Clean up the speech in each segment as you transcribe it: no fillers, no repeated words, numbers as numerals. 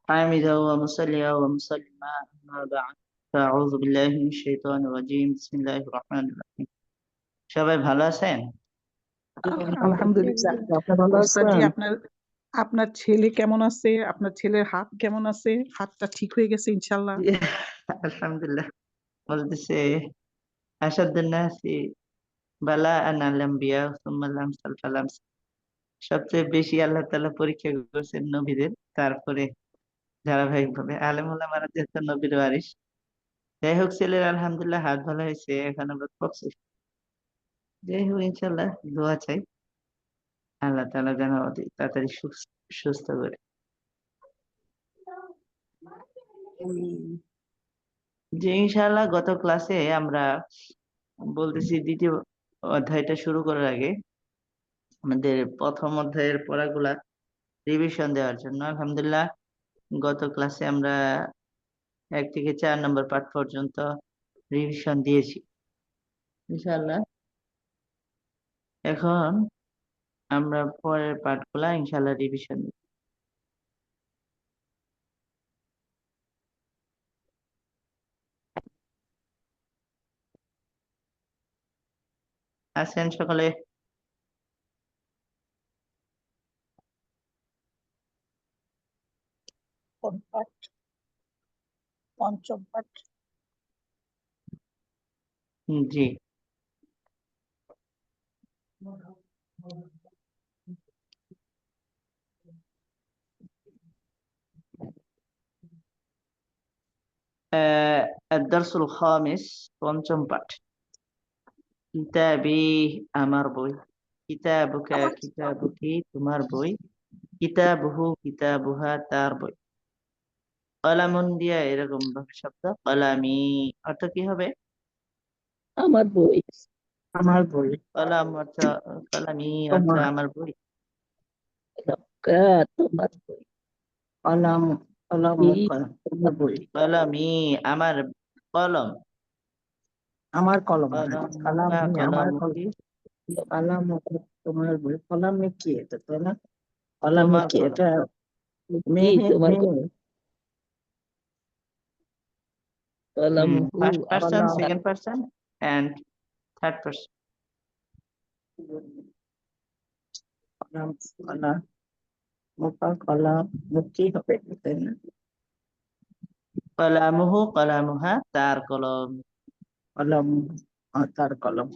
حامدا ومصليا ومسلما أما بعد فأعوذ بالله من الشيطان الرجيم بسم الله الرحمن الرحيم সবাই ভালো আছেন? আলহামদুলিল্লাহ। আপনি ভালো ওস্তাদ জি, আছেন? আপনার আপনার ছেলে কেমন আছে? আপনার ছেলের হাত কেমন আছে? হাতটা ঠিক হয়ে গেছে ইনশাল্লাহ? আলহামদুলিল্লাহ। বলতেছে আসাদুন নাসি বালাআন আল আম্বিয়া সুম্মা আল আমসাল ফাল আমসাল। সবচেয়ে বেশি আল্লাহ তাআলা পরীক্ষা করেছেন নবীদের, তারপরে ধারাবাহিকভাবে আলেম ওলামারা যেহেতু নবীর ওয়ারিস। যাই হোক, ছেলের আলহামদুলিল্লাহ হাত ভালো হয়েছে, এখন আমরা প্রক্সি। যাই হোক, ইনশাল্লাহ দোয়া চাই আল্লাহ তাআলা যেন অতি তাড়াতাড়ি সুস্থ করে। যে ইনশাআল্লাহ গত ক্লাসে আমরা বলতেছি দ্বিতীয় অধ্যায়টা শুরু করার আগে আমাদের প্রথম অধ্যায়ের পড়াগুলা রিভিশন দেওয়ার জন্য আলহামদুলিল্লাহ গত ক্লাসে আমরা 1 থেকে 4 নম্বর পাঠ পর্যন্ত রিভিশন দিয়েছি ইনশাআল্লাহ। এখন আমরা পরের পাঠগুলা ইনশাআল্লাহ রিভিশন দিব। আছেন সকলে? কোন পাঠ? পঞ্চম পাঠ। জি। الدرس الخامس পঞ্চম পাঠ। কিতাবি আমার বই, কিতাবুকা কিতাবুকি তোমার বই, কিতাবুহু কিতাবুহা তার বই। কলামুন দিয়া এরকম ভাবে শব্দ, কলামি অর্থ কি হবে? আমার বই। আমার বই। কলাম অর্থ, কলামি অর্থ তোমার। আমার বই। তোমার বই। কলম। কলম। তোমার বই। কলামি আমার কলম। আমার কলম না, কলম কলমুকা আমার কলমুকি কলম। কলম তোমার বই। কলমে কি এটা? তো না, কলমে তোমার কি কলম। এটা? মেয়ে, তোমার কলম। ফার্স্ট পারসন, কলম। Second person and third person. কলম। কলম। মুখা কলম। মুখি হবে, তাই না? কলামুহু কলামুহা তার কলম। কলম। তার কলম।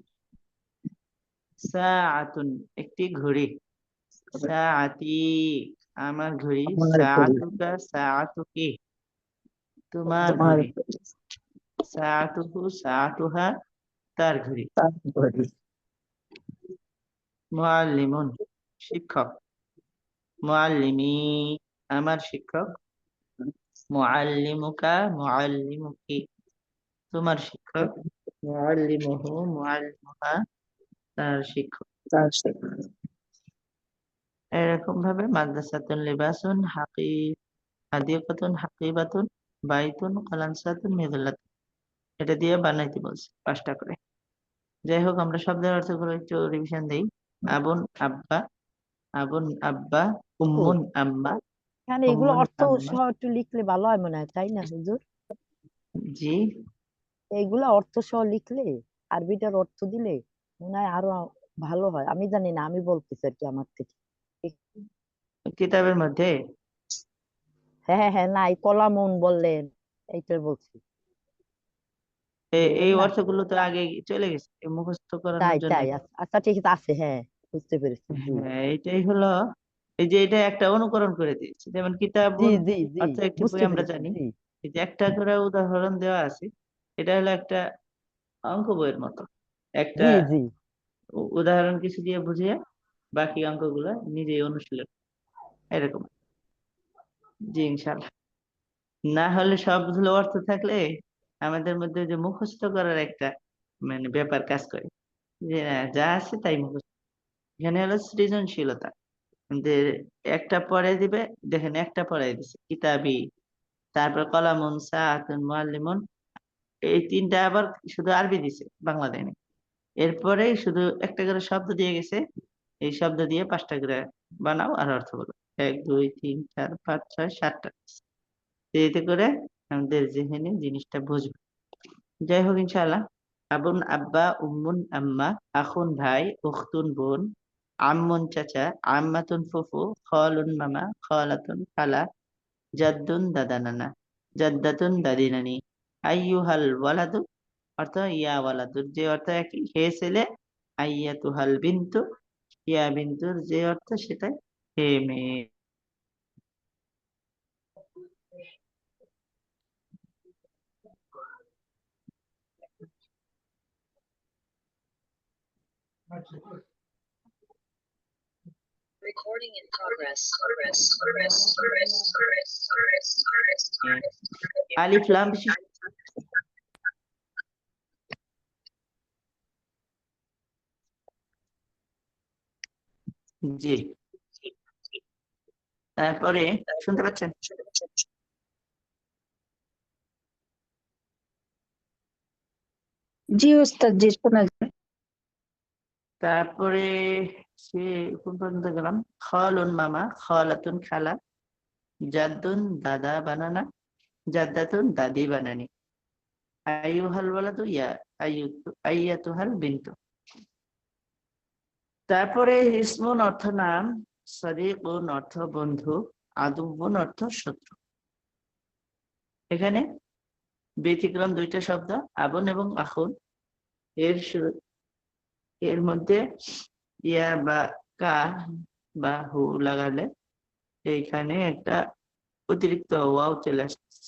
সাআতুন একটি ঘড়ি। সাআতি আমার ঘড়ি। আমার বই। সাআতুকা সাআতুকি তোমার তোমার ঘড়ি। বই। সাআতুহু সাআতুহা তার ঘড়ি। তার বই। মুআল্লিমুন শিক্ষক। মুআল্লিমি আমার শিক্ষক। মুআল্লিমুকা মুআল্লিমুকি তোমার শিক্ষক। মুআল্লিমুহু মুআল্লিমুহা তার শিক্ষক। তার শিক্ষক। এরকম ভাবে মাদ্রাসাতুন লিবাসুন হাদিকাতুন হাকিবাতুন বাইতুন কালানসাতুন মিদলাতুন, এটা দিয়ে বানাইতে বলছে 5টা করে। যাই হোক, আমরা শব্দের অর্থগুলো একটু রিভিশন দেই। আবুন আব্বা, আবুন আব্বা, ও, উম্মুন আম্মা, এখানে এগুলো উম্মুন অর্থ আম্মা। সহ একটু লিখলে ভালো হয় মনে হয়, তাই না হুজুর? জি, এগুলা অর্থ সহ লিখলে, আরবিটার অর্থ দিলে মনে হয় আরো ভালো হয়। আমি জানি না, আমি বলতেছি আর কি আমার থেকে। কিতাবের মধ্যে হ্যাঁ হ্যাঁ হ্যাঁ, না এই কলামুন বললেন, এইটাই বলছি, এই বললেন না? অর্থগুলো তো আগে চলে গেছে মুখস্থ তাই করানোর জন্য। তাই, আচ্ছা আচ্ছা, ঠিক আছে, আছে, হ্যাঁ, বুঝতে পেরেছি, জি হ্যাঁ, এটাই হলো, এই যে এটা একটা অনুকরণ করে দিয়েছে। যেমন জি কিতাবুন জি জি, অর্থ একটি বই বুঝতে আমরা পেরেছি, জানি, জি এই যে একটা করে উদাহরণ দেওয়া আছে, এটা হলো একটা অঙ্ক বইয়ের মতো। একটা জি জি। উদাহরণ কিছু দিয়ে বুঝিয়ে বাকি অঙ্কগুলো নিজেই অনুশীলন, এরকম। জি ইনশাল্লাহ। না হলে সবগুলো অর্থ থাকলে আমাদের মধ্যে যে মুখস্থ করার একটা ব্যাপার কাজ করে, যে যা আছে তাই মুখস্থ। এখানে হলো সৃজনশীলতা। যে একটা পড়াই দিবে, দেখেন একটা পড়াই দিছে কিতাবি, তারপর কলামুন সাআতুন মুআল্লিমুন, এই 3টা আবার শুধু আরবি দিছে, বাংলা দেয়নি। এরপরে শুধু একটা করে শব্দ দিয়ে গেছে, এই শব্দ দিয়ে 5টা করে বানাও আর অর্থ বলো। 1 2 3 4 5 6 7টা। এতে করে আমাদের জেহেনে জিনিসটা বুঝবে। যাই হোক ইনশাআল্লাহ, আবুন আব্বা, উম্মুন আম্মা, আখুন ভাই, উখতুন বোন, আম্মুন চাচা, আম্মাতুন ফুফু, খালুন মামা, খালাতুন খালা, জাদ্দুন দাদা নানা, জাদ্দাতুন দাদি নানি, আইয়ুহাল ওয়ালাদু অর্থ ইয়া ওয়ালাদুর যে অর্থ একই, হে ছেলে, আইয়াতুহাল বিন্তু, ইয়া বিন্তুর যে অর্থ সেটাই, হে মেয়ে। Recording in progress. আলিফ লাম বিশিষ্ট জি, তারপরে শুনতে পাচ্ছেন? জি ওস্তাদ, জি শোনা যায়। তারপরে সে কোন পর্যন্ত গেলাম? খালুন মামা, খালাতুন খালা, জাদ্দুন দাদা বানানা, জাদ্দাতুন দাদি বানানি, আইয়ুহাল ওয়ালাদু আইয়াতুহাল বিন্তু। তারপরে ইসমুন অর্থ নাম, সাদিকুন অর্থ বন্ধু, আদুবুন অর্থ শত্রু। এখানে ব্যতিক্রম দুইটা শব্দ, আবুন এবং আখুন। এর মধ্যে ইয়া বা কা বা হু লাগালে এইখানে একটা অতিরিক্ত ওয়াও চলে আসছে।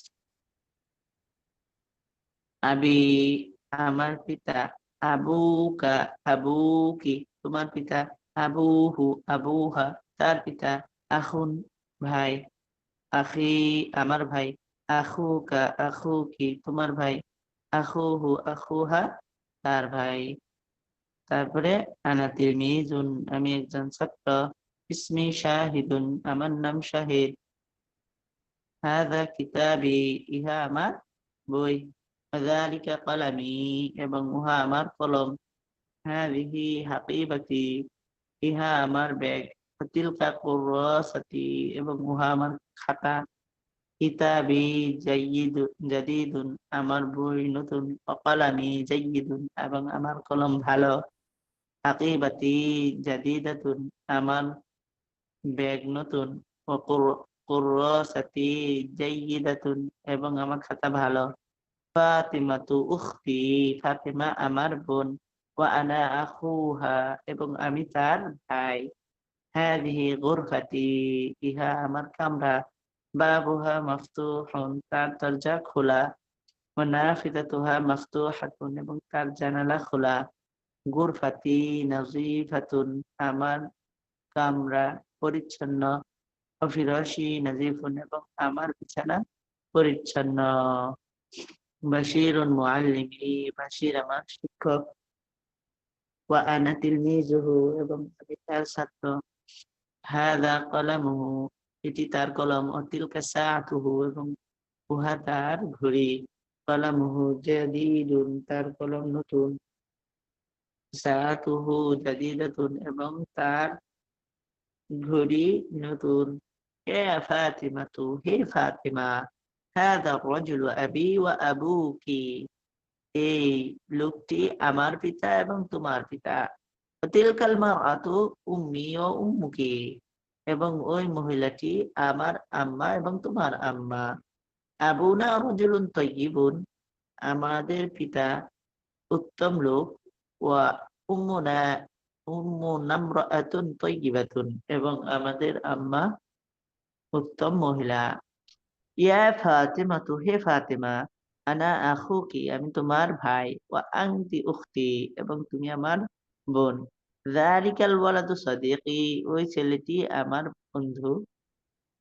আবি আমার পিতা, আবুকা আবুকি তোমার পিতা, আবুহু আবুহা তার পিতা, আখুন ভাই, আখি আমার ভাই, আখুকা আখুকি তোমার ভাই, আখুহু আখুহা তার ভাই। তারপরে আনা তিলমিজুন আমি একজন ছাত্র, ইসমি শাহিদুন আমার নাম শাহিদ, হাযা কিতাবি ইহা আমার বই, যালিকা কলামি এবং উহা আমার কলম, হাযিহি হাকিবাতি ইহা আমার ব্যাগ, তিলকা কুররাসাতি এবং উহা আমার খাতা, কিতাবি জাদিদুন আমার বই নতুন, কলামি জাইয়িদুন এবং আমার কলম ভালো, হাকিবাতি জাদিদাতুন আমার ব্যাগ নতুন, কুররাসাতি জাইয়িদাতুন এবং আমার খাতা ভালো, ফাতিমাতু উখতি ফাতিমা আমার বোন, ওয়া আনা আখুহা এবং আমি তার ভাই, হাযিহি গুরফাতি ইহা আমার কামরা, বাবুহা মাফতুহুন তার দরজা খোলা, ওয়া নাফিযাতুহা মাফতুহাতুন এবং তার জানালা খোলা, গুরফাতি নাযীফাতুন আমার কামরা পরিচ্ছন্ন, ওয়া ফিরাশি নাযীফুন এবং আমার বিছানা পরিচ্ছন্ন, বাশীরুন মুআল্লিমি বাশীর আমার শিক্ষক, ওয়া আনা তিলমিজুহু এবং আমি তার ছাত্র, হাযা কলামুহু এটি তার কলম, ও তিলকা সাআতুহু এবং উহা তার ঘড়ি, কলামুহু জাদীদুন তার কলম নতুন, সাআতুহু জাদীদাতুন এবং তার ঘড়ি নতুন, ইয়া ফাতিমাতু হে ফাতিমা, হাযা রাজুলু আবি ওয়া আবুকি এই লোকটি আমার পিতা এবং তোমার পিতা, তিলকাল মারআতু উম্মি ও উম্মুকি এবং ওই মহিলাটি আমার আম্মা এবং তোমার আম্মা, আবুনা রাজুলুন তাইয়্যিবুন আমাদের পিতা উত্তম লোক, ওয়া উম্মুনা উম্মুনা ইমরাআতুন তাইয়্যিবাতুন এবং আমাদের আম্মা উত্তম মহিলা, ইয়া ফাতিমাতু হে ফাতিমা, আনা আখুকি আমি তোমার ভাই, ওয়া আনতি উখতি এবং তুমি আমার বোন, যালিকাল ওয়ালাদু সাদিকি ওই ছেলেটি আমার বন্ধু,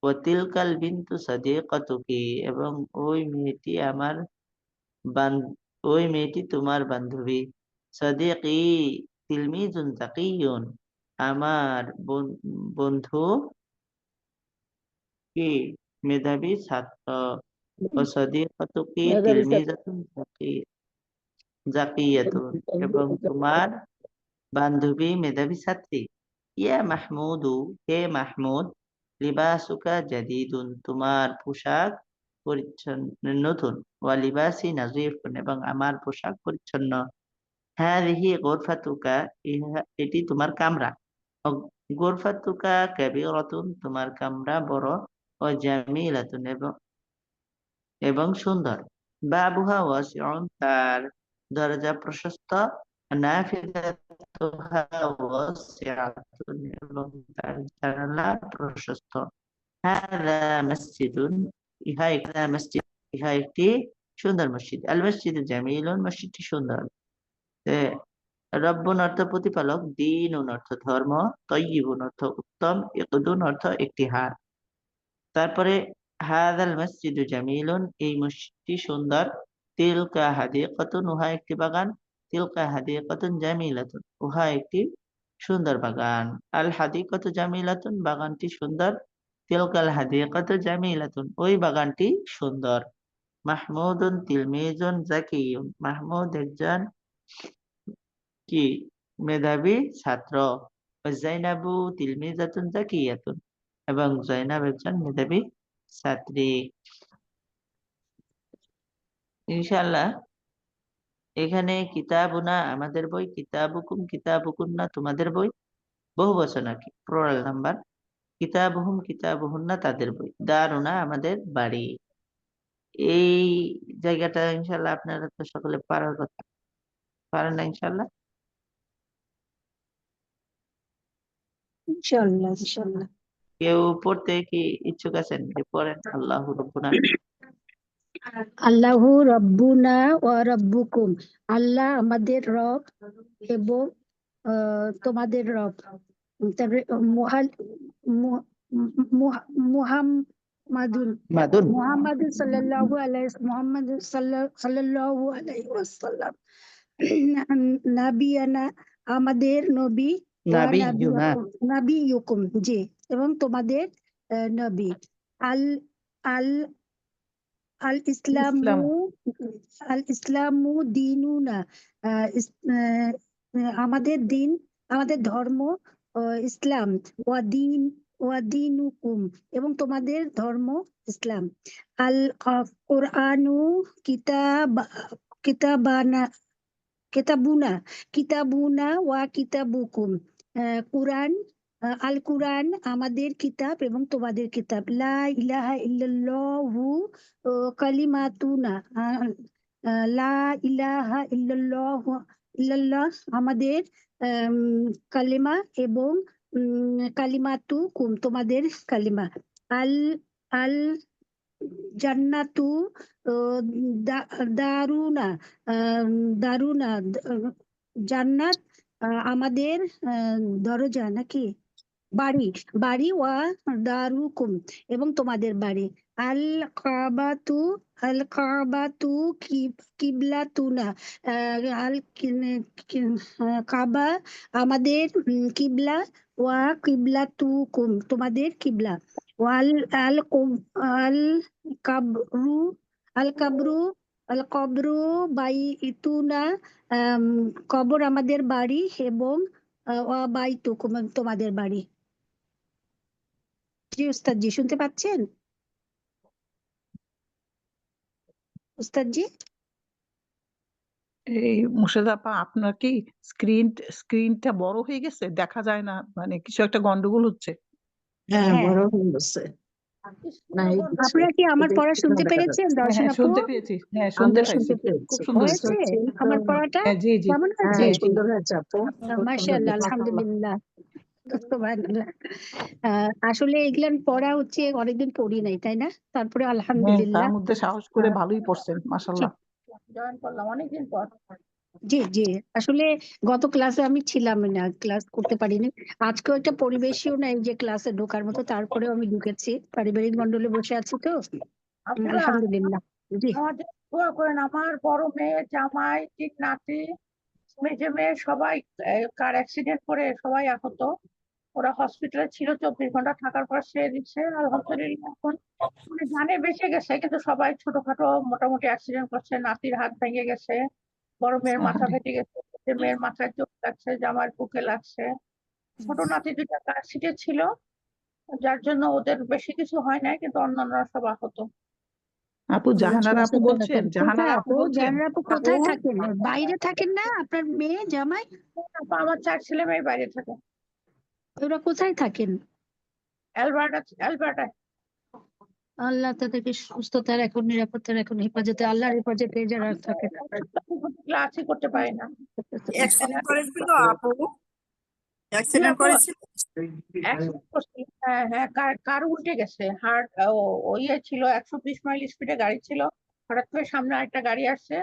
ওয়া তিলকাল বিনতু সাদিকাতুকি এবং ওই মেয়েটি আমার ওই মেয়েটি তোমার বান্ধবী, সাদিকি তিলমিজুন তাকিয়ুন আমার বন্ধু কি মেধাবী ছাত্র, ও সাদিকাতুকি মেধাবী ছাত্র। তিলমিজাতুন জাকিয়াতুন এবং তোমার বান্ধবী মেধাবী ছাত্রী, ইয়া মাহমুদু হে মাহমুদ, লিবাসুকা জাদিদুন তোমার পোশাক পরিচ্ছন্ন নতুন, ওয়ালিবাসি নাজিফুন এবং আমার পোশাক পরিচ্ছন্ন। হাযিহি গুরফাতুকা, এটি তোমার কামরা। গুরফাতুকা কাবীরাতুন, তোমার কামরা বড়। ও জামিলাতুন, এবং সুন্দর। বাবুহা ওয়াসিউন, তার দরজা প্রশস্ত। নাফিযাতুহা ওয়াসিআতুন, এবং তার জানালা প্রশস্ত। হাযা মসজিদুন, ইহা একটি সুন্দর মসজিদ। আল মসজিদ জামিলুন, মসজিদটি সুন্দর। এ, রব্বুন অর্থ প্রতিপালক, দীনুন অর্থ ধর্ম, তয়্যিবুন অর্থ উত্তম, ইকদুন অর্থ একটি হাত। তারপরে হাযাল মসজিদু জামিলুন, এই মসজিদটি সুন্দর। তিলকা হাদিকাতুন, উহা একটি বাগান। তিলকা হাদিকাতুন জামিলাতুন, উহা একটি সুন্দর বাগান। আল হাদিকাতু জামিলাতুন, বাগানটি সুন্দর। তিলকাল হাদিকাতু জামিলাতুন, ওই বাগানটি সুন্দর। মাহমুদুন তিলমিজুন যাকিয়ুন, মাহমুদ একজন কি মেধাবী ছাত্র। জাইনাবু তিলমিজাতুন যাকিয়াতুন, এবং জয়নাব একজন মেধাবী ছাত্রী। ইনশাআল্লাহ এখানে কিতাবুনা আমাদের বই, কিতাবুকুম কিতাবুকুন্না তোমাদের বই, বহুবচন আর কি, প্লুরাল নাম্বার। কিতাবুহুম কিতাবুহুন্না তাদের বই। দারুনা আমাদের বাড়ি। এই জায়গাটা ইনশাআল্লাহ আপনারা তো সকলে পারার কথা, পারেন না ইনশাআল্লাহ? ইনশাআল্লাহ ইনশাআল্লাহ। কেউ পড়তে কি ইচ্ছুক আছেন? যে পড়েন। আল্লাহু রাব্বুনা। আল্লাহু রব্বুনা ওয়া রব্বুকুম, আল্লাহ আমাদের রব এবং তোমাদের রব। তারপরে মুহাম্মাদুন মাদুন। সাল্লাল্লাহু আলাইহি ওয়াসাল্লাম, নাবিয়ানা আমাদের নবী, ওয়া নাবিয়ুনা। নাবিয়ুকুম জি, এবং তোমাদের নবী। আল আল আল ইসলামু ইসলাম। আল ইসলামু দিনুনা, আমাদের দিন, আমাদের ধর্ম ইসলাম। ওয়াদিনুকুম, এবং তোমাদের ধর্ম ইসলাম। আল কোরআনু কিতাবানা কিতাবুনা কিতাবুনা ওয়া কিতাবুকুম, কুরআন, আল কুরআন আমাদের কিতাব এবং তোমাদের কিতাব। লা ইলাহা ইল্লাল্লাহু কালিমাতুনা, লা ইলাহা ইল্লাল্লাহ আমাদের কালিমা, এবং কালিমাতুকুম তোমাদের কালিমা। আল আল জান্নাতু দারুনা, দারুনা জান্নাত আমাদের দরজা নাকি বাড়ি, বাড়ি। ওয়া দারুকুম, এবং তোমাদের বাড়ি। আল কাবাতু আল কাবাতু কিবলাতুনা, আল কাবা আমাদের কিবলা। ওয়া কিবলাতুকুম তোমাদের কিবলা। ওয়াল আল আল কাবরু আল কাবরু আল কবরু বাইতুনা, কবর আমাদের বাড়ি, এবং বাইতুকুম তোমাদের বাড়ি। জি উস্তাদ জি, শুনতে পাচ্ছেন উস্তাদ জি? এই মুর্শেদা আপা, আপনার কি স্ক্রিনটা বড় হয়ে গেছে, দেখা যায় না, মানে কিছু একটা গন্ডগোল হচ্ছে? হ্যাঁ হ্যাঁ, বড় হয়ে গেছে, নাই দিচ্ছে। আপনারা কি আমার এটা পড়া একটু শুনতে দেখা পেরেছেন যাচ্ছে। হ্যাঁ দর্শন হ্যাঁ, আপু? শুনতে পেয়েছি, হ্যাঁ শুনতে আমরা পাইছি, শুনতে খুব পেয়েছি। সুন্দর হয়েছে হয়েছে। কিন্তু আমার পড়াটা? হ্যাঁ জি জি কেমন হ্যাঁ হয়েছে? জি জি। সুন্দর হয়েছে আপু, খুব সুন্দর মাশাআল্লাহ, হয়েছে। মাশাআল্লাহ। আলহামদুলিল্লাহ, সুবহানাল্লাহ। আসলে এগুলান পড়া হচ্ছে, অনেকদিন পড়ি নাই তাই না? তারপরে হ্যাঁ, আলহামদুলিল্লাহ। তার মধ্যে সাহস করে আহ, ভালোই পড়ছেন, মাশাআল্লাহ। জয়েন করলাম অনেকদিন পর। জি জি, আসলে গত ক্লাসে আমি ছিলাম না, ক্লাস করতে পারিনি। আজকেও একটা পরিবেশও নাই যে ক্লাসে ঢোকার মতো, তারপরেও আমি ঢুকেছি, পারিবারিক মন্ডলে বসে আছি তো। আপুরা আলহামদুলিল্লাহ। জি আমাদের দোয়া করেন, আমার বড় মেয়ে, জামাই, তিন নাতি, মেজে মেয়ে সবাই কার অ্যাক্সিডেন্ট করে সবাই আহত। ওরা হসপিটালে ছিল, 24 ঘন্টা থাকার পর সে দিচ্ছে আলহামদুলিল্লাহ। এখন মানে জানে বেঁচে গেছে, কিন্তু সবাই ছোটখাটো মোটামুটি অ্যাক্সিডেন্ট করছে। নাতির হাত ভেঙে গেছে, বড় মেয়ের মাথা আহারে, ফেটে গেছে, ছোট মেয়ের মাথায় চোট লাগছে, জামার বুকে লাগছে। ছোট নাতি দুইটা কার সিটে ছিল, যার জন্য ওদের বেশি কিছু হয় নাই, কিন্তু অন্যান্যরা সব আহত। আপু জাহানারা আপু বলছেন, জাহানারা কোথায় আপু আপু? বলছেন। জাহানারা আপু কোথায় থাকেন? বাইরে থাকেন না আপনার মেয়ে জামাই? আমার 4 ছেলে মেয়ে বাইরে থাকে। ওরা কোথায় থাকেন? অ্যালবার্টা। আল্লাহ তাদেরকে সুস্থতার এখন নিরাপত্তার এখন হেফাজতে আল্লাহর হেফাজতে যারা থাকেন। ক্লাসই করতে পারি না। অ্যাক্সিডেন্ট করেছিল আপু, অ্যাক্সিডেন্ট করেছিল। অ্যাক্সিডেন্ট করছে, হ্যাঁ, কার উল্টে গেছে। ইয়ে ছিল 120 মাইল স্পিডে গাড়ি ছিল, হঠাৎ করে সামনে আরেকটা গাড়ি আসছে,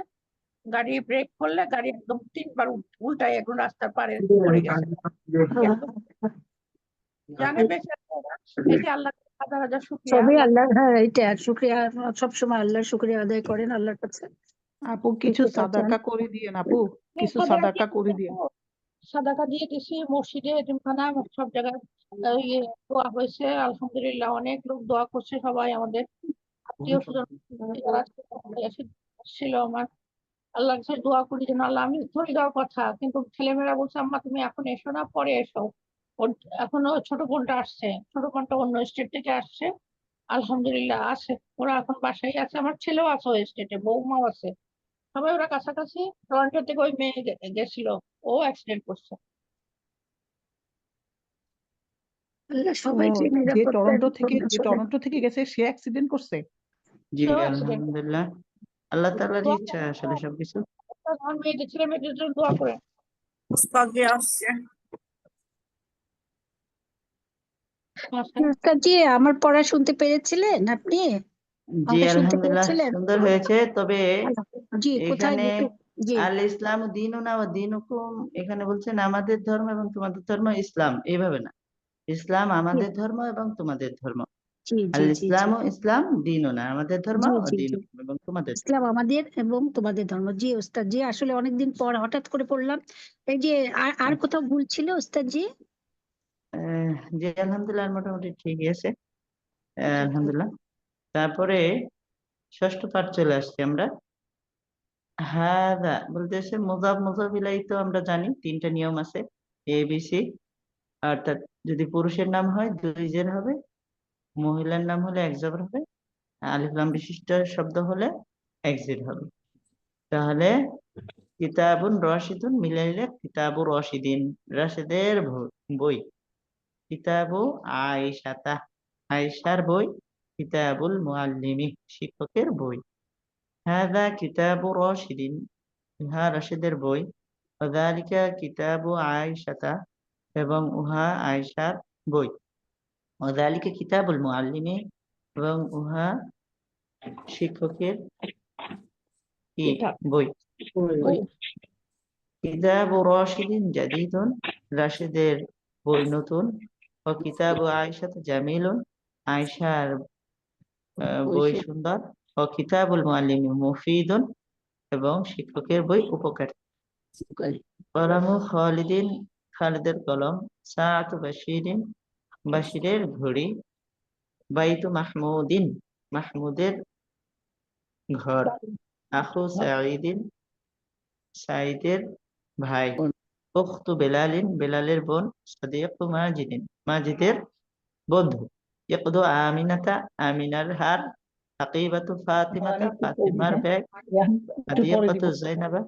গাড়ি ব্রেক করলে গাড়ি একদম 3 বার উল্টায় একদম রাস্তার পারে পড়ে গেছে। জানে বেঁচে আছে ওরা। এই যে আল্লাহ হাজার হাজার শুকরিয়া। সবই আল্লাহ, হ্যাঁ এটা শুকরিয়া, সবসময় আল্লাহর শুকরিয়া আদায় করেন আল্লাহর কাছে। আপু কিছু সাদাকা করে দিয়েন আপু, কিছু সাদাকা করে দিয়েন। সাদাকা দিয়ে দিছি মসজিদে, এতিমখানা, সব জায়গায় ইয়ে দোয়া হয়েছে আলহামদুলিল্লাহ। অনেক লোক দোয়া করছে, সবাই আমাদের আত্মীয় স্বজন যারা ছিল আমার। আল্লাহর কাছে দোয়া করি যেন আল্লাহ, আমি চলে যাওয়ার কথা কিন্তু ছেলেমেয়েরা বলছে আম্মা তুমি এখন এসো না, পরে এসো। ওর এখনো ছোট বোনটা আসছে, ছোট বোনটা অন্য স্টেট থেকে আসছে, আলহামদুলিল্লাহ আছে। ওরা এখন বাসায় আছে, আমার ছেলেও আছে ওই স্টেটে, বৌমাও আছে, সবাই ওরা কাছাকাছি। টরন্টো থেকে ওই মেয়ে গেছিল, ও অ্যাক্সিডেন্ট করছে। আল্লাহ ও, সবাইকে যে নিরাপত্তায় টরন্টো থেকে গেছে সে অ্যাক্সিডেন্ট করছে। জি সেও অ্যাক্সিডেন্ট। আলহামদুলিল্লাহ, আল্লাহ তাআলার ইচ্ছা আসলে সবকিছু। আমার মেয়েদের, ছেলে মেয়েদের জন্য দোয়া করে। উস্তাদ যে আসছে। জি, আমার পড়া শুনতে পেরেছিলেন আপনি? জি আমাকে শুনতে আলহামদুলিল্লাহ, পেরেছিলেন? সুন্দর হয়েছে। তবে জি, কোথায় এখানে জি আল ইসলাম দীনুনা ওয়া দীনুকুম, এখানে বলছেন আমাদের ধর্ম এবং তোমাদের ধর্ম ইসলাম, এইভাবে না। ইসলাম আমাদের ধর্ম এবং তোমাদের ধর্ম। জি আল জি জি জি ইসলাম ও ইসলাম দীনুনা, আমাদের ধর্ম জি ও জি জি দীনুকুম এবং তোমাদের ধর্ম। ইসলাম আমাদের এবং তোমাদের ধর্ম। জি ওস্তাদ জি, আসলে অনেকদিন পর হঠাৎ করে পড়লাম। এই যে আর কোথাও ভুল ছিল ওস্তাদ জি? জি আলহামদুলিল্লাহ, মোটামুটি ঠিকই আছে। আলহামদুলিল্লাহ। তারপরে ষষ্ঠ পাঠ চলে আসছি আমরা। হাদা বলতেছে মুজাফ মুজাফ ইলাইহি, তো আমরা জানি 3টা নিয়ম আছে, ABC। অর্থাৎ যদি পুরুষের নাম হয় 2 জের হবে, মহিলার নাম হলে 1 জবর হবে, আলিফ লাম বিশিষ্ট শব্দ হলে 1 জের হবে। তাহলে কিতাবুন রশিদুন মিলাইলে কিতাবু রশিদিন, রাশেদের বই। কিতাবু আয়েশাতা, আয়েশার বই। কিতাবুল মুআল্লিমি, শিক্ষকের বই। হাদা কিতাবু রশিদিন, ইহা রাশেদের বই। ওয়াযালিকা কিতাবু আয়েশাতা, এবং উহা আয়েশার বই। ওয়াযালিকা কিতাবুল মুআল্লিমি, এবং উহা শিক্ষকের কি বই। কিতাবু রাশিদিন জাদিদুন, রাশেদের বই নতুন। ও কিতাবু আয়েশাত জামিলুন, আয়েশার বই সুন্দর। ও কিতাবুল মুআল্লিমি মুফিদুন, এবং শিক্ষকের বই উপকারী। কলামু খালিদিন, খালিদের কলম। সাআতু বাশিরিন, বাশিরের ঘড়ি। বাইতু মাহমুদিন, মাহমুদের ঘর। আখু সাঈদিন, সাঈদের ভাই। উখতু বেলালিন, বেলালের বোন। সাদিকু মাজিদিন, মাজিদের বন্ধু। ইকদু আমিনাতা, আমিনার হার। হাকিবাতু ফাতিমাতা, ফাতিমার ব্যাগ। একটু পরে দিব, হাদিকাতু জাইনাবা।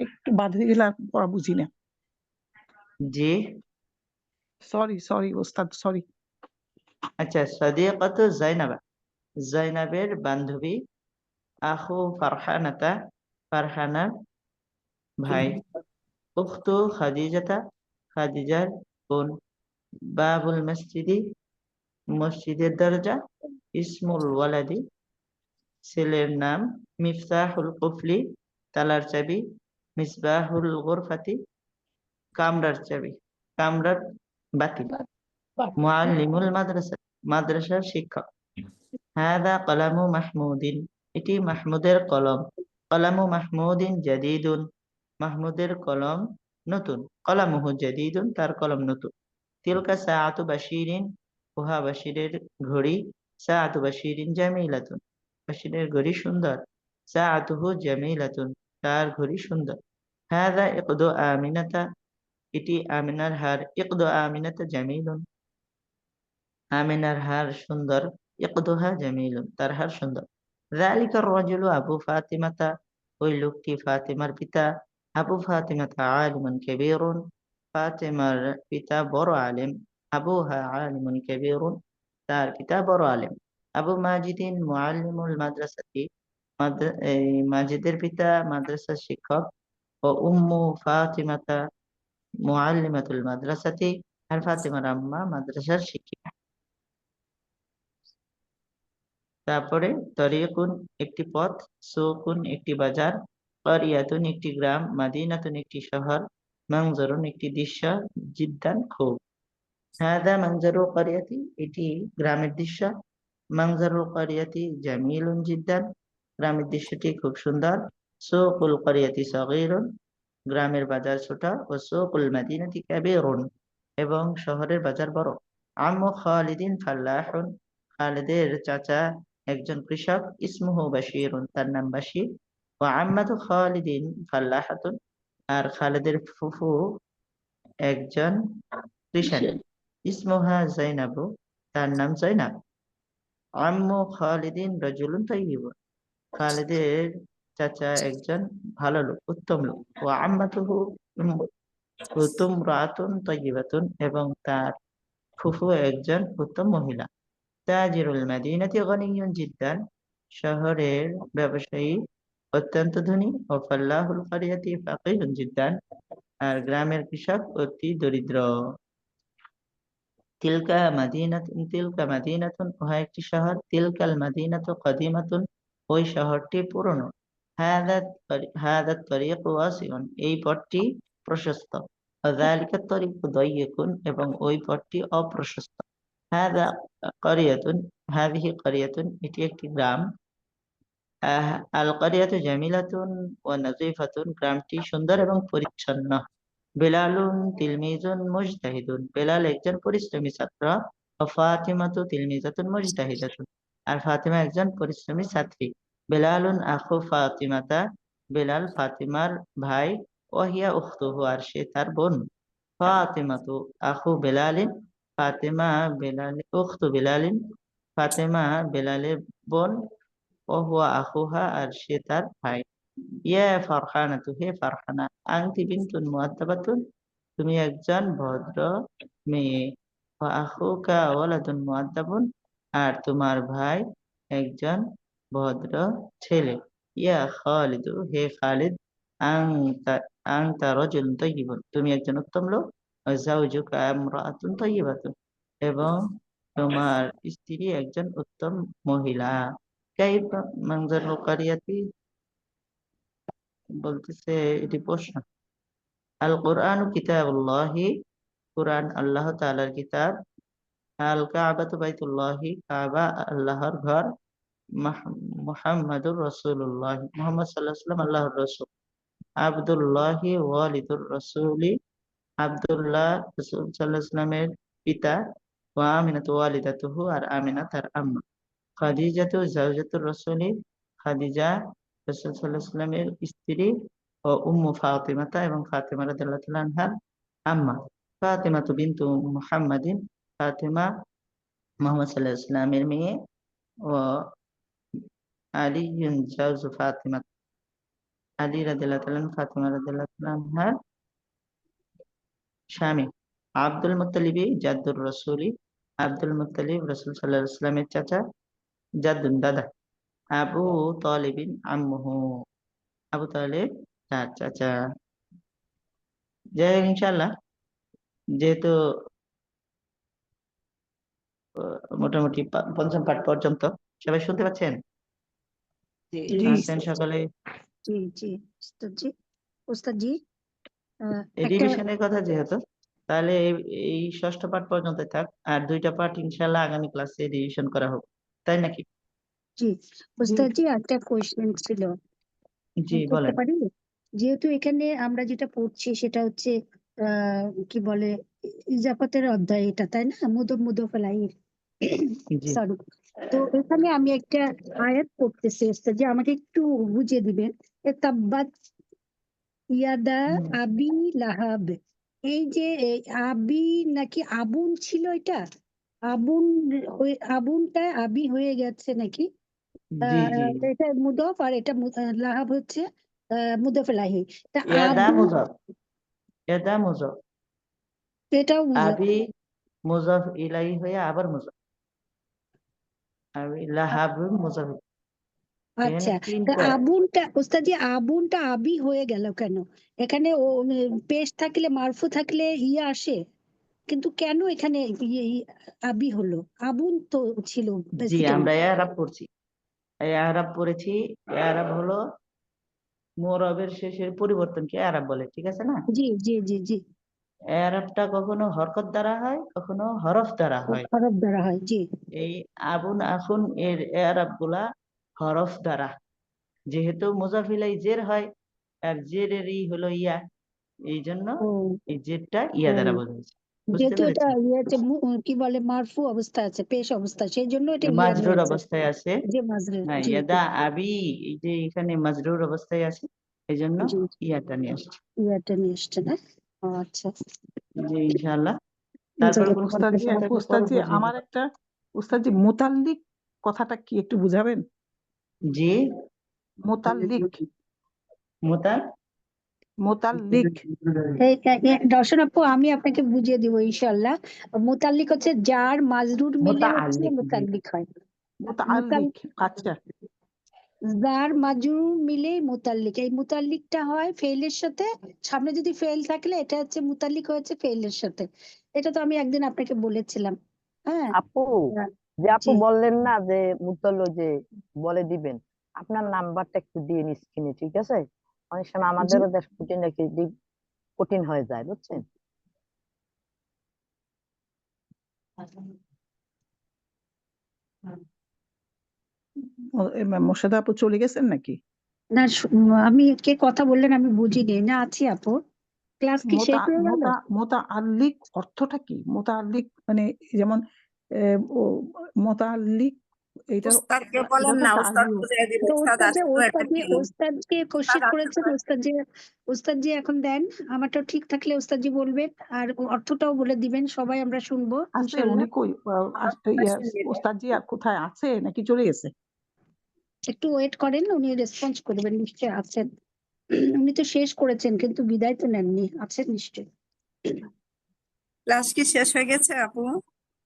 একটু বাধে গেলে আর পড়া বুঝি না। জি সরি ওস্তাদ, সরি। আচ্ছা, সাদিকাতু জাইনাবা, জাইনাবের বান্ধবী। আখু ফারহানাতা, ফারহানার ভাই। উখতু খাদিজাতা, খাদিজার বোন। বাবুল মসজিদি, মসজিদের দরজা। ইসমুল ওয়ালাদি, ছেলের নাম। মিফতাহুল কুফলি, তালার চাবি। মিসবাহুল গুরফাতি, কামরার চাবি, কামরার বাতি। মুআল্লিমুল মাদ্রাসা, মাদ্রাসার শিক্ষক। হাদা কলামু মাহমুদিন, এটি মাহমুদের কলম। কলামু মাহমুদিন জাদিদুন, মাহমুদের কলম নতুন। কলামুহু জাদিদুন, তার কলম নতুন। তিলকা সাআতু বাশিরিন, উহা বাশিরের ঘড়ি। সাআতু বাশিরিন জামিলাতুন, বাশিরের ঘড়ি সুন্দর। সাআতুহু জামিলাতুন, তার ঘড়ি সুন্দর। হাদা ইকদু আমিনাতা, এটি আমিনার হার। ইকদু আমিনাতা জামিলুন, আমিনার হার সুন্দর। ইকদুহা জামিলুন, তার হার সুন্দর। যালিকার রাজুলু আবু ফাতিমাতা, ওই লোকটি ফাতিমার পিতা। আবু ফাতিমাতা আলিমুন কাবীরুন, ফাতিমার পিতা বড় আলেম। আবুহা আলিমুন কাবীরুন, তার পিতা বড় আলেম। আবু মাজিদিন মুআল্লিমুল মাদ্রাসাতি, এই মাজিদের পিতা মাদ্রাসার শিক্ষক। ও উম্মু ফাতিমাতা মুআল্লিমাতুল মাদ্রাসাতি, আর ফাতিমার আম্মা মাদ্রাসার শিক্ষিকা। তারপরে তরিকুন একটি পথ, সুকুন একটি বাজার, করিয়াতুন একটি গ্রাম, মাদিনাতুন একটি শহর, মানজরুন একটি দৃশ্য, জিদ্দান খুব। হাদা মানজারুল করিয়াতি, এটি গ্রামের দৃশ্য। মানজারুল করিয়াতি জামিলুন জিদ্দান, গ্রামের দৃশ্যটি খুব সুন্দর। সুকুল করিয়াতি সগীরুন, গ্রামের বাজার ছোট। ও সুকুল মাদিনাতি কাবীরুন, এবং শহরের বাজার বড়। আম্মু খালিদিন ফাল্লাহুন, খালিদের চাচা একজন কৃষক। ইসমুহু বাশীরুন, তার নাম বাশীর। ও আম্মাতু খালিদিন ফাল্লাহাতুন, আর খালিদের ফুফু একজন কৃষাণী। ইসমুহা জাইনাবু, তার নাম জাইনাব। আম্মু খালিদিন রাজুলুন তাইয়্যিবুন, খালিদের চাচা একজন ভালো লোক, উত্তম লোক। ও আম্মাতুহু তুমরাতুন তাইয়্যিবাতুন, এবং তার ফুফু একজন উত্তম মহিলা। তাজিরুল মাদিনাতি গনিয়্যুন জিদ্দান, শহরের ব্যবসায়ী অত্যন্ত ধনী। ও ফাল্লাহুল করিয়াতি ফাকিরুন জিদ্দান, আর গ্রামের কৃষক অতি দরিদ্র। তিলকা মাদিনাতুন, উহা একটি শহর। তিলকাল মাদিনাতু কদিমাতুন, ওই শহরটি পুরনো। হাদাত তরিকু ওয়াসিউন, এই পথটি প্রশস্ত। যালিকাত তরিকু দাইয়িকুন, এবং ওই পথটি অপ্রশস্ত। হাদা করিয়াতুন, হাদিহি করিয়াতুন, এটি একটি গ্রাম। আল করিয়াতু জামিলাতুন ওয়া নাযীফাতুন, গ্রামটি সুন্দর এবং পরিচ্ছন্ন। বেলালুন তিলমিজুন মুজতাহিদুন, বেলাল একজন পরিশ্রমী ছাত্র। ও ফাতিমাতু তিলমিজাতুন মুজতাহিদাতুন, আর ফাতিমা একজন পরিশ্রমী ছাত্রী। বেলালুন আখু ফাতিমাতা, বেলাল ফাতিমার ভাই। ওহিয়া উখতুহু, আর সে তার বোন। ফাতিমাতু আখু বেলালিন, ফাতিমা উখতু বেলালিন, ফাতিমা বেলালের বোন। ওহুয়া আখুহা, আর সে তার ভাই। ইয়া ফারহানাতু, হে ফারহানা। আনতি বিনতুন মুআদ্দাবাতুন, তুমি একজন ভদ্র মেয়ে। ওয়া আখুকা ওয়ালাদুন মুআদ্দাবুন, আর তোমার ভাই একজন ভদ্র ছেলে। ইয়া খালিদু, হে খালিদ। আনতা আনতা রাজুলুন তাইয়্যিবুন, তুমি একজন উত্তম লোক। ওয়া যাওজুকা ইমরাআতুন তাইয়্যিবাতুন, এবং তোমার স্ত্রী একজন উত্তম মহিলা। কাইফা মানজারুল করিয়াতি, বলতেছে এটি প্রশ্ন। আল কোরআন কিতাবুল্লাহি, কোরআন আল্লাহ তাআলার কিতাব। আল কাবাতু বাইতুল্লাহি, কাবা আল্লাহর ঘর। মুহাম্মাদুর রাসূলুল্লাহ, মুহাম্মদ সাল্লাল্লাহু আলাইহি ওয়াসাল্লাম আল্লাহর রাসূল। আব্দুল্লাহি ওয়ালিদুর রাসূলি, আব্দুল্লাহ রাসূল সাল্লাল্লাহু আলাইহি ওয়াসাল্লামের পিতা। ওয়া আমিনাতু ওয়ালিদাতুহু, আর আমিনা তার আম্মা। খাদিজাতু জাওজাতুর রাসূলি, খাদিজা রাসূল সাল্লাল্লাহু আলাইহি ওয়াসাল্লামের স্ত্রী। ও উম্মু ফাতিমাতা, এবং ফাতিমা রাদিয়াল্লাহু তাআলা আনহার আম্মা। ফাতিমাতু বিনতু মুহাম্মাদিন, ফাতিমা মুহাম্মদ সাল্লাল্লাহু আলাইহি ওয়াসাল্লামের মেয়ে। ও আলিয়ুন জাওজু ফাতিমা, আলী রাদিয়াল্লাহু তাআলা আনহু ফাতিমা রাদিয়াল্লাহু তাআলা আনহার স্বামী। আব্দুল মুত্তালিবি জাদ্দুর রাসূলি, আব্দুল মুত্তালিব রাসূল সাল্লাল্লাহু আলাইহি ওয়াসাল্লামের চাচা। জাদ্দুন দাদা। আবু তালিবিন আম্মুহু, আবু তালেব তার চাচা। যাই হোক, ইনশাআল্লাহ, যেহেতু মোটামুটি পঞ্চম পাঠ পর্যন্ত সবাই শুনতে পাচ্ছেন? জি জি আছেন সকলে? জি জি উস্তাদজি, উস্তাদজি একটা রিভিশনের কথা যেহেতু, তাহলে এই ষষ্ঠ পাঠ পর্যন্ত থাক, আর দুইটা পাঠ ইনশাআল্লাহ আগামী ক্লাসে রিভিশন করা হোক, তাই নাকি? জি উস্তাদজি, একটা কোয়েশ্চেন ছিল, জি করতে বলেন। পারি? যেহেতু এখানে আমরা যেটা পড়ছি সেটা হচ্ছে কি বলে, ইজাফাতের অধ্যায় এটা, তাই না? মুদফ আলাইহির, জি সরি। তো এখানে আমি একটা আয়াত পড়তেছি উস্তাদজি, আমাকে একটু বুঝিয়ে দিবেন। তাব্বাত ইয়াদা আবি লাহাব, এই যে আবি নাকি আবুন ছিল, এটা আবুনটা আবি হয়ে গেছে নাকি? জি জি এটা মুদফ আর এটা লাহাব হচ্ছে মুদফ ইলাহি। তা ইয়াদা আবু মুজাফ, ইয়াদা মুজাফ, এটাও মুজাফ। আবি মুজাফ ইলাই হয়ে আবার মুজাফ, আবি লাহাব মুজাফ, এখানে আচ্ছা, তা তিনটা। আবুনটা ওস্তাদি আবুনটা আবি হয়ে গেল কেন? এখানে ও পেশ থাকলে মারফু থাকলে ইয়ে আসে, কিন্তু কেন এখানে আবি হলো? আবুন তো ছিল জি বেসিক্যালি। আমরা এআরাব পড়ছি, এআরাব পড়েছি। এআরাব হলো মুরবের শেষের পরিবর্তনকে এআরাব বলে, ঠিক আছে না? জি জি জি জি, এআরাবটা কখনো হরকত দ্বারা হয়, কখনো হরফ দ্বারা হয়। হরফ দ্বারা হয়। জি এই আবুন আখুন এর এআরাব গুলা হরফ দ্বারা, যেহেতু মুজাফ ইলাই জের হয়, আর জেরের হলো ইয়া, এই জন্য ও এই জেরটা ইয়া ও দ্বারা বোঝাচ্ছে। বুঝতে যেহেতু এটা পেরেছেন? ইয়েতে কি বলে মারফু অবস্থা আছে, পেশ অবস্থা, সেই জন্য এটা ইয়া মাজরুর নিয়েছে। অবস্থায় আছে। যে মাজরুর, হ্যাঁ, জি ইয়াদা আবি, এই যে এখানে মাজরুর অবস্থায় আছে, এই জন্য জি, ইয়াটা নিয়ে আসছে। ইয়াটা নিয়ে এসছে না? ও আচ্ছা। জি ইনশাআল্লাহ। তারপর কোন কোন উস্তাদজি প্রশ্ন থাকলে পরে উস্তাদজি বুঝিয়ে আমার দেব। একটা উস্তাদজি মুতাল্লিক কথাটা কি একটু বুঝাবেন? জি মুতাল্লিক, মোতাল, মুতাল্লিক দর্শন আপু, আমি আপনাকে বুঝিয়ে দিব ইনশাল্লাহ। মুতাল্লিক হচ্ছে যার মাজরুর মিলে হচ্ছে মোতাআল্লিক, জি মুতাল্লিক হয়। মুতাল্লিক। আচ্ছা যার মাজরুর মিলে মুতাল্লিক, এই মুতাল্লিকটা হয় ফেইলের সাথে। সামনে যদি ফেইল থাকলে এটা হচ্ছে মুতাল্লিক হয়েছে ফেইলের সাথে। এটা তো আমি একদিন আপনাকে বলেছিলাম। হ্যাঁ আপু, যে আপু জি বললেন না যে মুতল্ল যে বলে দিবেন, আপনার নাম্বারটা একটু দিয়ে স্ক্রিনে, ঠিক আছে? অনেক সময় জি। আমাদেরও দেশ কঠিন নাকি কঠিন হয়ে যায়, বুঝছেন? মোর্শেদা আপু চলে গেছেন নাকি? না আমি কে কথা বললেন আমি বুঝিনি। না আছি আপু, ক্লাস কি শেষ হয়ে গেল? মোতাল্লিক অর্থটা কি? মোতাল্লিক মানে যেমন ও মোতাল্লিক, এইটার উস্তাদকে এটা বলেন তো না, একটা উস্তাদ আরবি। বুঝিয়ে দিবে। তো উস্তাদ ওস্তাদ যে আসলে একটা টিম। ওস্তাদকে কোশ্চেন করেছেন, ওস্তাদ জি এখন দেন। আমারটাও ঠিক থাকলে ওস্তাদ জি বলবেন, আর অর্থটাও বলে দিবেন, সবাই আমরা শুনবো আছে উনি ইনশাল্লাহ। কই? ওস্তাদজি আর কোথায় আছে নাকি চলে গেছে? একটু ওয়েট করেন, উনি রেসপন্স করবেন, নিশ্চয় আছেন। উনি তো শেষ করেছেন কিন্তু বিদায় তো নেননি, আছেন নিশ্চয়। ক্লাস কি শেষ হয়ে গেছে আপু?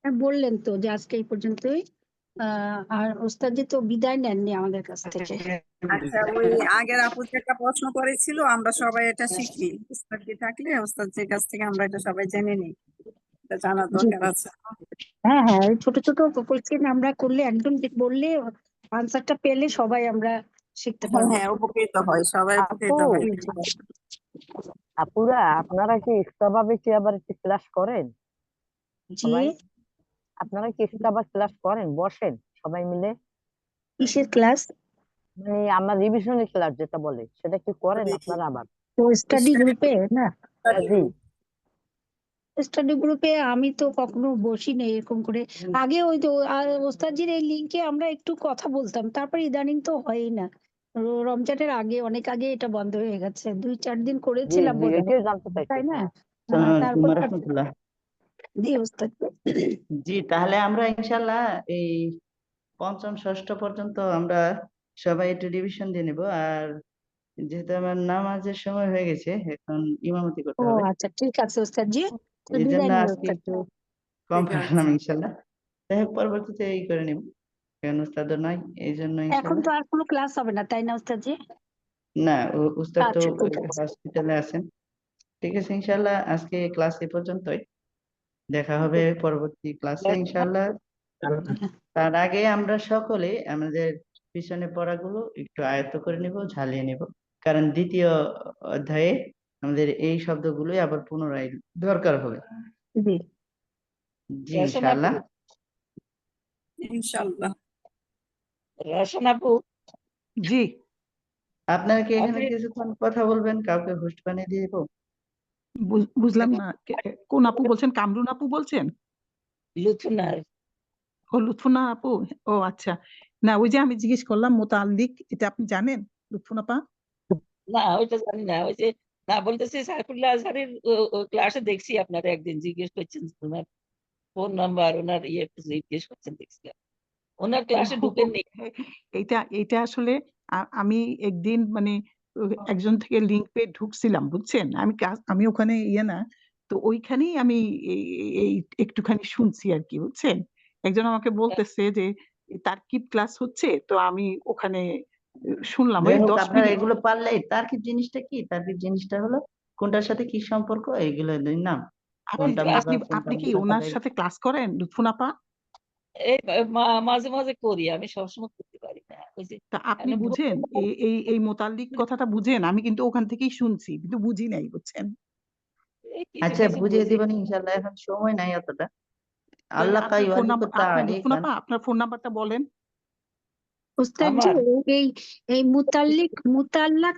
হ্যাঁ, বললেন তো যে আজকে এই পর্যন্তই। আর ওস্তাদ জি তো বিদায় নেননি আমাদের কাছ থেকে। আচ্ছা, ওই আগের আপু যে একটা প্রশ্ন করেছিল, আমরা সবাই এটা শিখি। উস্তাদ কি থাকলে উস্তাদের কাছ থেকে আমরা এটা সবাই জেনে নিই, এটা জানার জি দরকার আছে। হ্যাঁ হ্যাঁ, এই ছোট ছোট কোশ্চেন আমরা করলে, একদম বললে আনসারটা পেলে সবাই আমরা শিখতে হ্যাঁ পারবো। হ্যাঁ, উপকৃত হয়, সবাই আপু, উপকৃত হয়। জি জি। আপুরা আপনারা কি এক্সট্রাভাবে কি আবার একটু ক্লাস করেন জি, সবাই? আপনারা কি এক্সট্রা আবার ক্লাস করেন, বসেন সবাই মিলে? কিসের ক্লাস? মানে আমার রিভিশনের ক্লাস যেটা বলে, সেটা কি করেন আপনারা আবার? তো স্টাডি গ্রুপে না? জি। স্টাডি গ্রুপে আমি তো কখনো বসি না এরকম করে। আগে ওই তো ওস্তাদজির এই লিঙ্কে আমরা একটু কথা বলতাম, তারপর ইদানিং তো হয়ই না। রমজানের আগে, অনেক আগে এটা বন্ধ হয়ে গেছে, 2-4 দিন জি করেছিলাম জি, বোধহয়, এটাই জানতে চাইছি, তাই না? হ্যাঁ। আসসালামু আলাইকুম তারপর ওয়া রাহমাতুল্লাহ। জি ওস্তাদ। জি তাহলে আমরা ইনশাআল্লাহ এই পঞ্চম ষষ্ঠ পর্যন্ত আমরা সবাই একটু রিভিশন দিয়ে নিব। আর যেহেতু আমার নামাজের সময় হয়ে গেছে, এখন ইমামতি করতে ও হবে, আচ্ছা, ঠিক আছে ওস্তাদজি, তো এই জন্য বিদায় নিন আজকে ওস্তাদ। একটু কম ঠিক আছে। পড়লাম ইনশাআল্লাহ। যাই হোক, পরবর্তীতে এই করে নিব, কারণ উস্তাদও নাই, এই জন্য এখন ইনশাআল্লাহ। তো আর কোনো ক্লাস হবে না, তাই না ওস্তাদজি? না, উস্তাদ তো আচ্ছা ঠিক আছে। হসপিটালে আছেন। ঠিক আছে ইনশাআল্লাহ, আজকে ক্লাস এ পর্যন্তই। দেখা হবে পরবর্তী ক্লাসে ইনশাআল্লাহ। তার আগে আমরা সকলে আমাদের পিছনে পড়াগুলো একটু আয়ত্ত করে নিব, ঝালিয়ে নিব, কারণ দ্বিতীয় অধ্যায়ে আমাদের এই শব্দগুলোই আবার পুনরায় দরকার হবে। জি জি ইনশাআল্লাহ। ইনশাল্লাহ। রওশন আপু, জি আপনারা কি এখানে আপনি কিছুক্ষণ কথা বলবেন, কাউকে হোস্ট বানিয়ে দিয়ে দেবো? বুঝলাম না কোন আপু বলছেন? কামরুন আপু বলছেন? লুথুনার ও লুৎফুনা আপু। ও আচ্ছা, না ওই যে আমি জিজ্ঞেস করলাম মোতাল্লিক, এটা আপনি জানেন লুৎফুনা আপা? না, ওইটা জানি না। ওই যে না বলতেছি, সাইফুল্লাহ আজহারের ক্লাসে দেখছি আপনারা একদিন জিজ্ঞেস করছেন ওনার ফোন নাম্বার, ওনার ইয়ে জিজ্ঞেস করছেন দেখছিলাম। ওনার ক্লাসে ঢুকেননি। এইটা আসলে আমি একদিন মানে একজন থেকে লিংক পেয়ে ঢুকছিলাম, বুঝছেন? আমি ওখানে না, তো ওইখানেই আমি এই একটুখানি শুনছি আর কি, বুঝছেন? একজন আমাকে বলতেছে যে তারকিব ক্লাস হচ্ছে, তো আমি ওখানে শুনলাম ওই যাই হোক 10 আপনারা মিনিট। এগুলো পারলে, তার্কিব জিনিসটা কি, তার্কিব জিনিসটা হলো কোনটার সাথে কি সম্পর্ক, এইগুলো নাম কোনটা আপনি মুজাফ কোনটা আপনি কি ওনার মুতাফাদাইল। সাথে ক্লাস করেন লুৎফুন আপা? এই মাঝে মাঝে করি, আমি সবসময় করতে পারি না। ওই যে তা আপনি মানে বুঝেন এই মোতাল্লিক কথাটা বুঝেন? আমি কিন্তু ওখান থেকেই শুনছি, কিন্তু বুঝি নাই, বুঝছেন? এই কিছু আচ্ছা কিছু বুঝিয়ে বুঝি। দিবেন ইনশাল্লাহ, এখন সময় নাই অতটা। তাহলে আল্লাহ কাই আপনার ফোন নাম্বার, ওয়ালিকুত্তা আপনার লুৎফুন আলাইকান। আপা আপনার ফোন নাম্বারটা বলেন। ওস্তাদ জি, আমার এই এই মুতাল্লিক মুতাল্লাক